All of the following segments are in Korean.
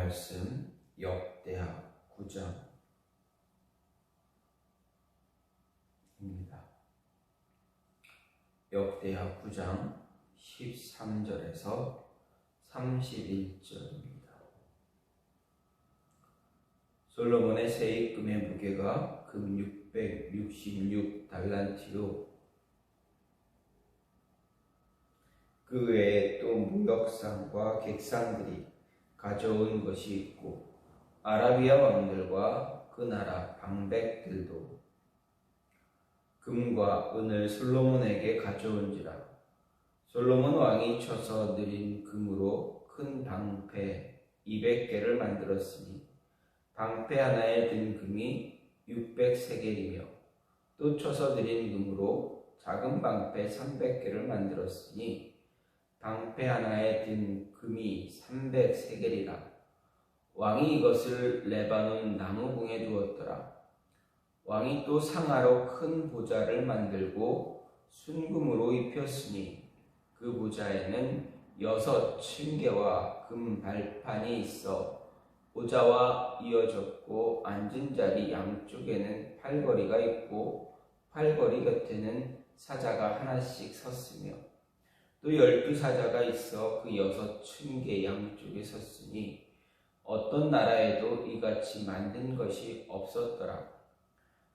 말씀 역대하 9장입니다. 역대하 9장 13절에서 31절입니다. 솔로몬의 세입금의 무게가 금 666달란트요. 그 외에 또 무역상과 객상들이 가져온 것이 있고 아라비아 왕들과 그 나라 방백들도 금과 은을 솔로몬에게 가져온지라. 솔로몬 왕이 쳐서 느린 금으로 큰 방패 200개를 만들었으니 방패 하나에 든 금이 600세겔이며 또 쳐서 느린 금으로 작은 방패 300개를 만들었으니 방패 하나에 든 금이 300세겔이라. 왕이 이것을 레바논 나무궁에 두었더라. 왕이 또 상하로 큰 보좌를 만들고 순금으로 입혔으니 그 보좌에는 6층계와 금 발판이 있어 보좌와 이어졌고 앉은 자리 양쪽에는 팔걸이가 있고 팔걸이 곁에는 사자가 하나씩 섰으며 또 12사자가 있어 그 6층계 양쪽에 섰으니 어떤 나라에도 이같이 만든 것이 없었더라.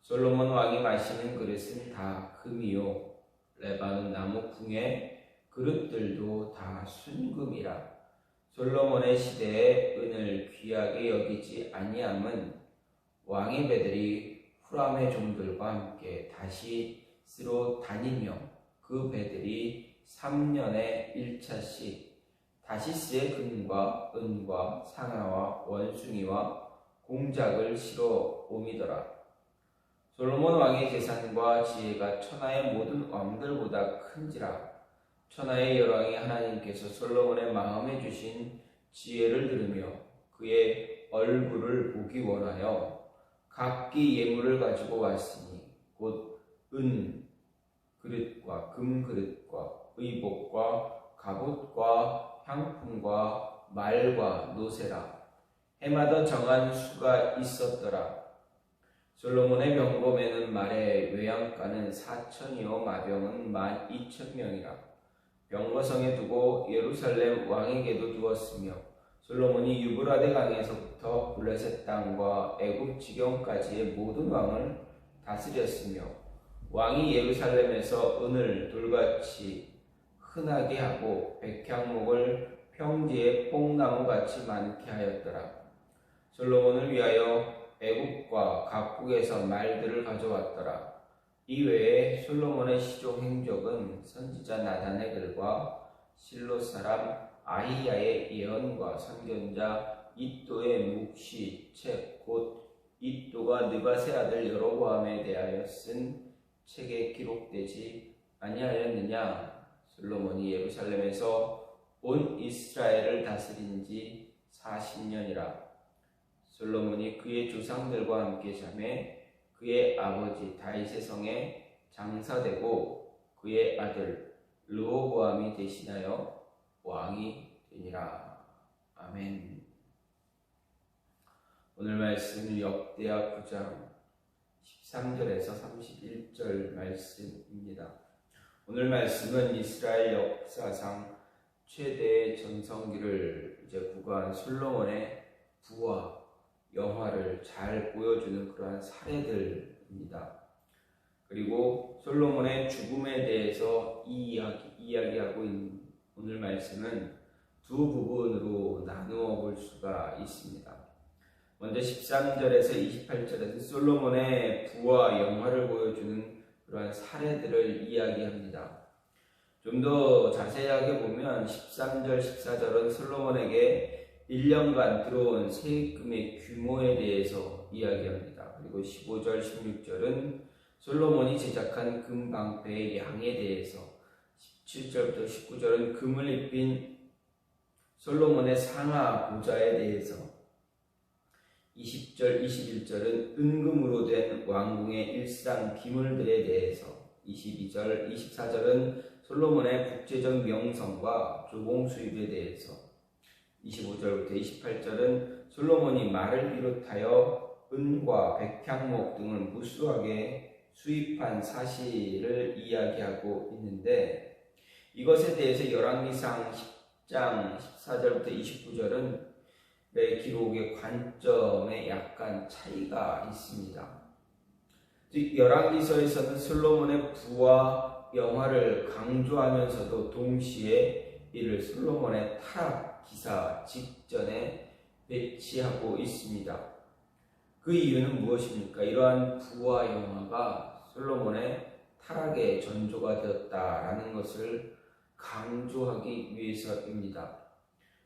솔로몬 왕이 마시는 그릇은 다 금이요 레바논 나무 궁의 그릇들도 다 순금이라. 솔로몬의 시대에 은을 귀하게 여기지 아니함은 왕의 배들이 후람의 종들과 함께 다시스로 다니며 그 배들이 3년에 1차씩 다시스의 금과 은과 상아와 원숭이와 공작을 실어 옮이더라. 솔로몬 왕의 재산과 지혜가 천하의 모든 왕들보다 큰지라. 천하의 열왕이 하나님께서 솔로몬의 마음에 주신 지혜를 들으며 그의 얼굴을 보기 원하여 각기 예물을 가지고 왔으니 곧 은 그릇과 금 그릇과 의복과 갑옷과 향품과 말과 노새라. 해마다 정한 수가 있었더라. 솔로몬의 병검에는 말의 외양간은 4천이요 마병은 12,000명이라. 병거성에 두고 예루살렘 왕에게도 두었으며 솔로몬이 유브라데 강에서부터 블레셋 땅과 애굽 지경까지의 모든 왕을 다스렸으며 왕이 예루살렘에서 은을 돌같이 흔하게 하고 백향목을 평지에 뽕나무같이 많게 하였더라. 솔로몬을 위하여 애굽과 각국에서 말들을 가져왔더라. 이외에 솔로몬의 시종 행적은 선지자 나단의 글과 실로 사람 아히야의 예언과 선견자 이또의 묵시 책 곧 이또가 느밧의 아들 여로보암에 대하여 쓴 책에 기록되지 아니하였느냐. 솔로몬이 예루살렘에서 온 이스라엘을 다스린 지 40년이라. 솔로몬이 그의 조상들과 함께 잠에 그의 아버지 다윗의 성에 장사되고 그의 아들 르호보암이 대신하여 왕이 되니라. 아멘. 오늘 말씀은 역대하 9장 13절에서 31절 말씀입니다. 오늘 말씀은 이스라엘 역사상 최대의 전성기를 구가한 솔로몬의 부와 영화를 잘 보여주는 그러한 사례들입니다. 그리고 솔로몬의 죽음에 대해서 이야기하고 있는 오늘 말씀은 두 부분으로 나누어 볼 수가 있습니다. 먼저 13절에서 28절에서 솔로몬의 부와 영화를 보여주는 그러한 사례들을 이야기합니다. 좀 더 자세하게 보면 13절, 14절은 솔로몬에게 1년간 들어온 세금의 규모에 대해서 이야기합니다. 그리고 15절, 16절은 솔로몬이 제작한 금방패의 양에 대해서, 17절부터 19절은 금을 입힌 솔로몬의 상하 보좌에 대해서, 20절, 21절은 은금으로 된 왕궁의 일상 기물들에 대해서, 22절, 24절은 솔로몬의 국제적 명성과 조공 수입에 대해서, 25절부터 28절은 솔로몬이 말을 비롯하여 은과 백향목 등을 무수하게 수입한 사실을 이야기하고 있는데, 이것에 대해서 열왕기상 10장 14절부터 29절은 기록의 관점에 약간 차이가 있습니다. 즉 열왕기서에서는 솔로몬의 부와 영화를 강조하면서도 동시에 이를 솔로몬의 타락 기사 직전에 배치하고 있습니다. 그 이유는 무엇입니까? 이러한 부와 영화가 솔로몬의 타락의 전조가 되었다라는 것을 강조하기 위해서입니다.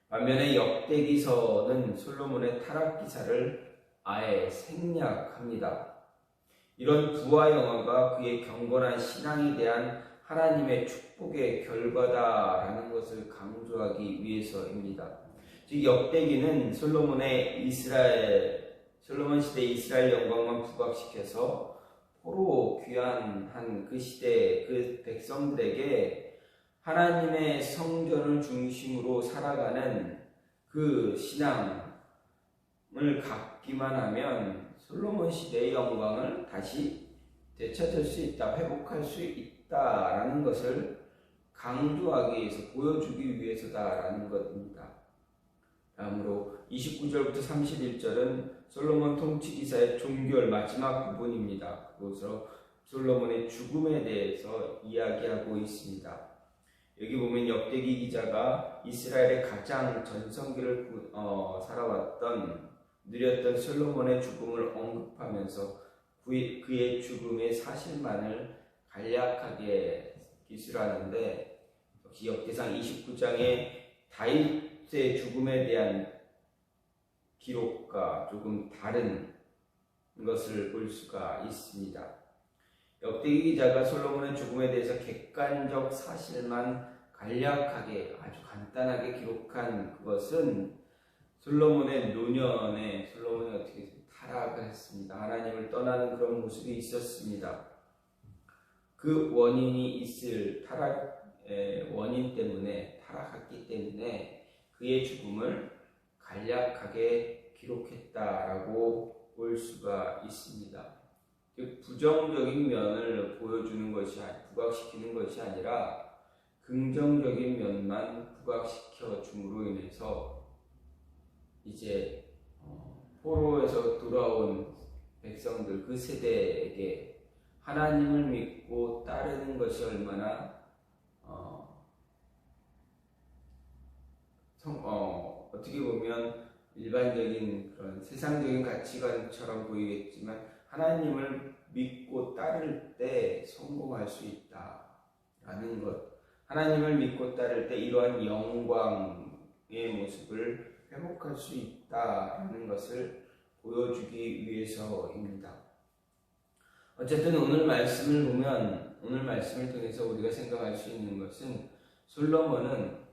반면에 역대기서는 솔로몬의 타락 기사를 아예 생략합니다. 이런 부와 영화가 그의 경건한 신앙에 대한 하나님의 축복의 결과다라는 것을 강조하기 위해서입니다. 즉 역대기는 솔로몬 시대 이스라엘 영광만 부각시켜서 포로 귀환한 그 시대 그 백성들에게 하나님의 성전을 중심으로 살아가는 그 신앙을 갖기만 하면 솔로몬 시대의 영광을 다시 되찾을 수 있다, 회복할 수 있다라는 것을 강조하기 위해서, 보여주기 위해서다라는 것입니다. 다음으로 29절부터 31절은 솔로몬 통치기사의 종결 마지막 부분입니다. 그것으로 솔로몬의 죽음에 대해서 이야기하고 있습니다. 여기 보면 역대기 기자가 이스라엘의 가장 전성기를 누렸던 솔로몬의 죽음을 언급하면서 그의 죽음의 사실만을 간략하게 기술하는데, 역시 역대상 29장에 다윗의 죽음에 대한 기록과 조금 다른 것을 볼 수가 있습니다. 역대기 기자가 솔로몬의 죽음에 대해서 객관적 사실만 간략하게 아주 간단하게 기록한 그것은 솔로몬의 노년에 솔로몬이 어떻게 타락을 했습니다. 하나님을 떠나는 그런 모습이 있었습니다. 그 원인이 있을 타락의 원인 때문에 타락했기 때문에 그의 죽음을 간략하게 기록했다라고 볼 수가 있습니다. 부정적인 면을 보여주는 것이 부각시키는 것이 아니라 긍정적인 면만 부각시켜 줌으로 인해서 이제 포로에서 돌아온 백성들 그 세대에게 하나님을 믿고 따르는 것이 얼마나 어떻게 보면 일반적인 그런 세상적인 가치관처럼 보이겠지만 하나님을 믿고 따를 때 성공할 수 있다라는 것, 하나님을 믿고 따를 때 이러한 영광의 모습을 회복할 수 있다라는 것을 보여주기 위해서입니다. 어쨌든 오늘 말씀을 보면, 오늘 말씀을 통해서 우리가 생각할 수 있는 것은 솔로몬은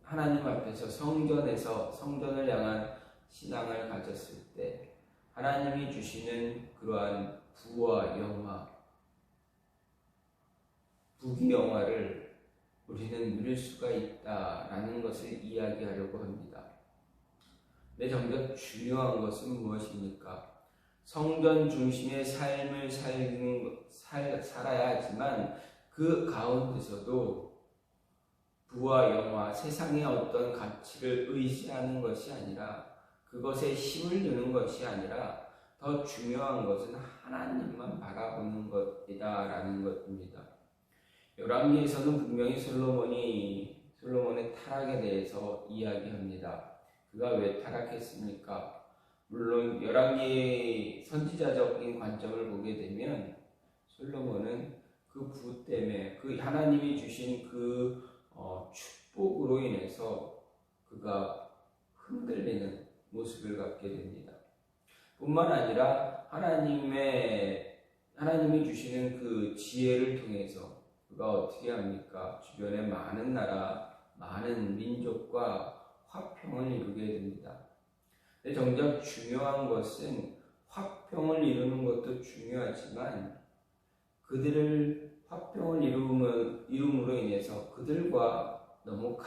하나님 앞에서 성전을 향한 신앙을 가졌을 때 하나님이 주시는 그러한 부와 영화, 부귀 영화를 우리는 누릴 수가 있다라는 것을 이야기하려고 합니다. 근데 정작 중요한 것은 무엇입니까? 성전 중심의 삶을 살아야 하지만 그 가운데서도 부와 영화, 세상의 어떤 가치를 의지하는 것이 아니라, 그것에 힘을 두는 것이 아니라 더 중요한 것은 하나님만 바라보는 것이다라는 것입니다. 열왕기에서는 분명히 솔로몬의 타락에 대해서 이야기합니다. 그가 왜 타락했습니까? 물론 열왕기의 선지자적인 관점을 보게 되면 솔로몬은 그 부 때문에, 그 하나님이 주신 그 축복으로 인해서 그가 흔들리는 모습을 갖게 됩니다. 뿐만 아니라 하나님이 주시는 그 지혜를 통해서 그가 어떻게 합니까? 주변의 많은 나라, 많은 민족과 화평을 이루게 됩니다. 근데 정작 중요한 것은 화평을 이루는 것도 중요하지만 그들을 화평을 이룸으로 인해서 그들과 너무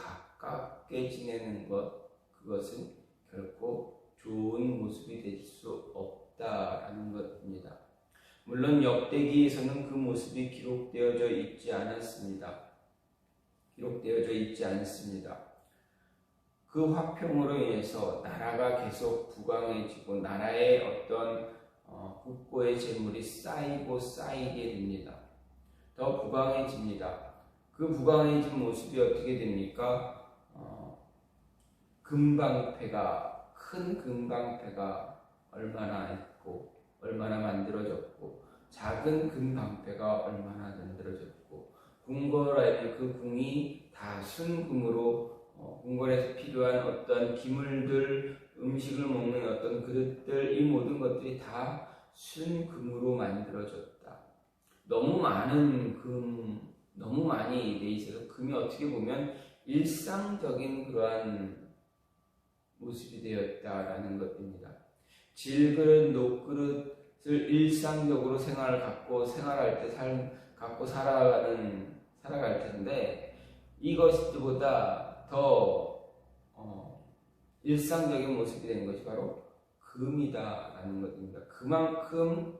가깝게 지내는 것, 그것은 결코 좋은 모습이 될 수 없다라는 것입니다. 물론 역대기에서는 그 모습이 기록되어져 있지 않았습니다. 기록되어져 있지 않습니다. 그 화평으로 인해서 나라가 계속 부강해지고 나라의 어떤 국고의 재물이 쌓이고 쌓이게 됩니다. 더 부강해집니다. 그 부강해진 모습이 어떻게 됩니까? 금방패가, 큰 금방패가 얼마나 있고 얼마나 만들어졌고 작은 금방패가 얼마나 만들어졌고 궁궐에 그 궁이 다 순금으로 궁궐에서 필요한 어떤 기물들, 음식을 먹는 어떤 그릇들, 이 모든 것들이 다 순금으로 만들어졌다. 너무 많은 금, 너무 많이 돼 있어서 금이 어떻게 보면 일상적인 그러한 모습이 되었다라는 것입니다. 질그릇, 녹그릇을 일상적으로 생활할 때 갖고 살아갈 텐데 이것보다 더 일상적인 모습이 되는 것이 바로 금이다라는 것입니다. 그만큼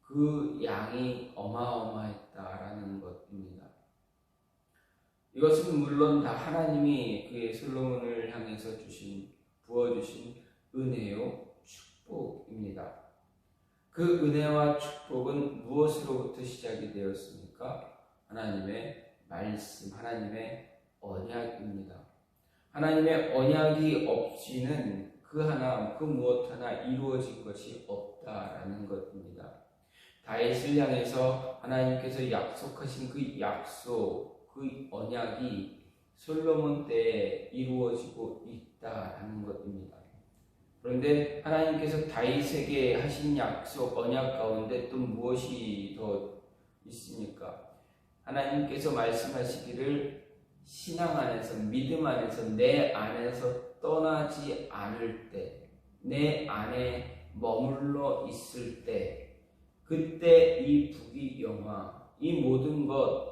그 양이 어마어마했다라는 것입니다. 이것은 물론 다 하나님이 그의 솔로몬을 향해서 부어주신 은혜요 축복입니다. 그 은혜와 축복은 무엇으로부터 시작이 되었습니까? 하나님의 말씀, 하나님의 언약입니다. 하나님의 언약이 없이는 그 무엇 하나 이루어진 것이 없다라는 것입니다. 다윗을 향해서 하나님께서 약속하신 그 약속, 그 언약이 솔로몬 때에 이루어지고 있다라는 것입니다. 그런데 하나님께서 다윗에게 하신 약속, 언약 가운데 또 무엇이 더 있습니까? 하나님께서 말씀하시기를 신앙 안에서, 믿음 안에서, 내 안에서 떠나지 않을 때, 내 안에 머물러 있을 때, 그때 이 부귀영화, 이 모든 것,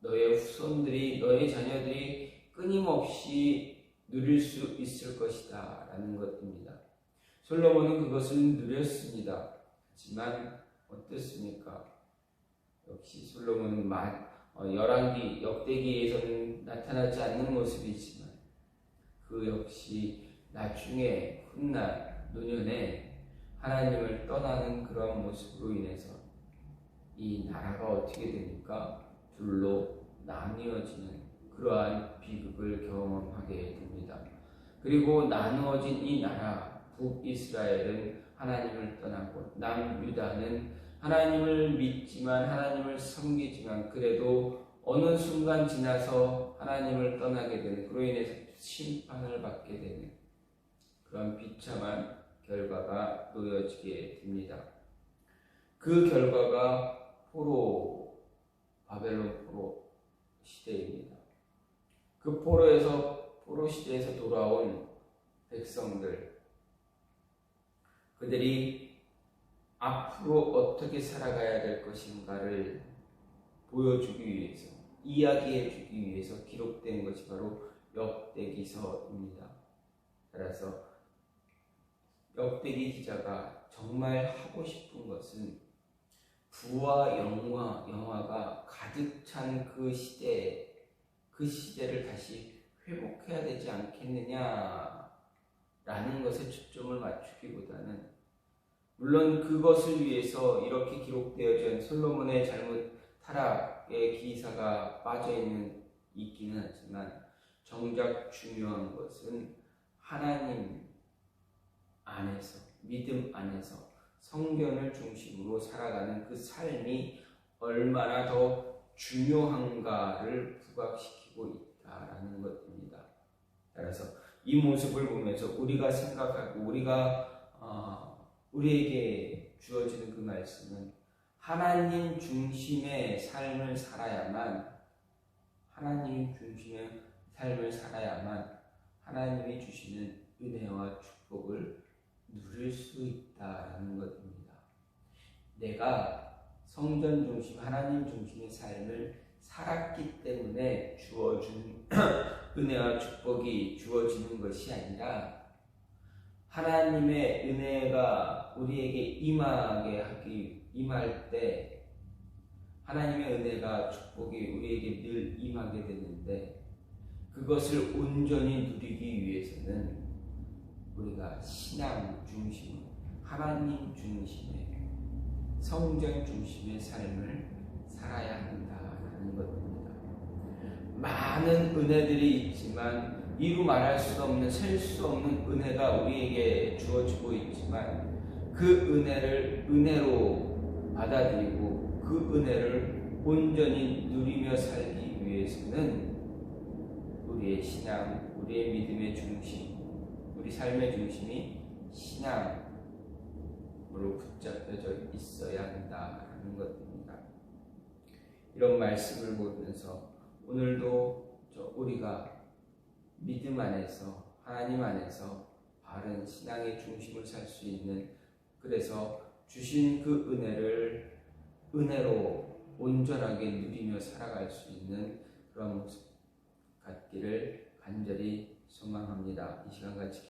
너의 후손들이, 너의 자녀들이 끊임없이 누릴 수 있을 것이다 라는 것입니다. 솔로몬은 그것을 누렸습니다. 하지만 어떻습니까? 역시 솔로몬은 열왕기, 역대기에서는 나타나지 않는 모습이지만 그 역시 나중에 훗날 노년에 하나님을 떠나는 그런 모습으로 인해서 이 나라가 어떻게 됩니까? 둘로 나뉘어지는 그러한 비극을 경험하게 됩니다. 그리고 나누어진 이 나라, 북이스라엘은 하나님을 떠나고 남유다는 하나님을 믿지만 하나님을 섬기지만 그래도 어느 순간 지나서 하나님을 떠나게 되는, 그로 인해서 심판을 받게 되는 그런 비참한 결과가 놓여지게 됩니다. 그 결과가 바벨론 포로 시대입니다. 그 포로 시대에서 돌아온 백성들, 그들이 앞으로 어떻게 살아가야 될 것인가를 보여주기 위해서, 이야기해 주기 위해서 기록된 것이 바로 역대기서입니다. 따라서 역대기 기자가 정말 하고 싶은 것은 부와 영화가 가득 찬 그 시대를 다시 회복해야 되지 않겠느냐라는 것에 초점을 맞추기보다는, 물론 그것을 위해서 이렇게 기록되어진 솔로몬의 타락의 기사가 있기는 하지만 정작 중요한 것은 하나님 안에서, 믿음 안에서 성경을 중심으로 살아가는 그 삶이 얼마나 더 중요한가를 부각시키고 있다라는 것입니다. 따라서 이 모습을 보면서 우리가 생각하고 우리에게 주어지는 그 말씀은 하나님 중심의 삶을 살아야만 하나님이 주시는 은혜와 축복을 누릴 수 있다라는 것입니다. 내가 성전 중심, 하나님 중심의 삶을 살았기 때문에 주어준 은혜와 축복이 주어지는 것이 아니라 하나님의 은혜가 우리에게 임할 때 하나님의 은혜가 축복이 우리에게 늘 임하게 되는데 그것을 온전히 누리기 위해서는 우리가 신앙 중심, 하나님 중심의 성전 중심의 삶을 살아야 한다는 것입니다. 많은 은혜들이 있지만 이루 말할 수 없는, 셀 수 없는 은혜가 우리에게 주어지고 있지만 그 은혜를 은혜로 받아들이고 그 은혜를 온전히 누리며 살기 위해서는 우리의 신앙, 우리의 믿음의 중심, 우리 삶의 중심이 신앙으로 붙잡혀져 있어야 한다는 것입니다. 이런 말씀을 보면서 오늘도 우리가 믿음 안에서 하나님 안에서 바른 신앙의 중심을 살 수 있는, 그래서 주신 그 은혜를 은혜로 온전하게 누리며 살아갈 수 있는 그런 모습 갖기를 간절히 소망합니다. 이 시간 같이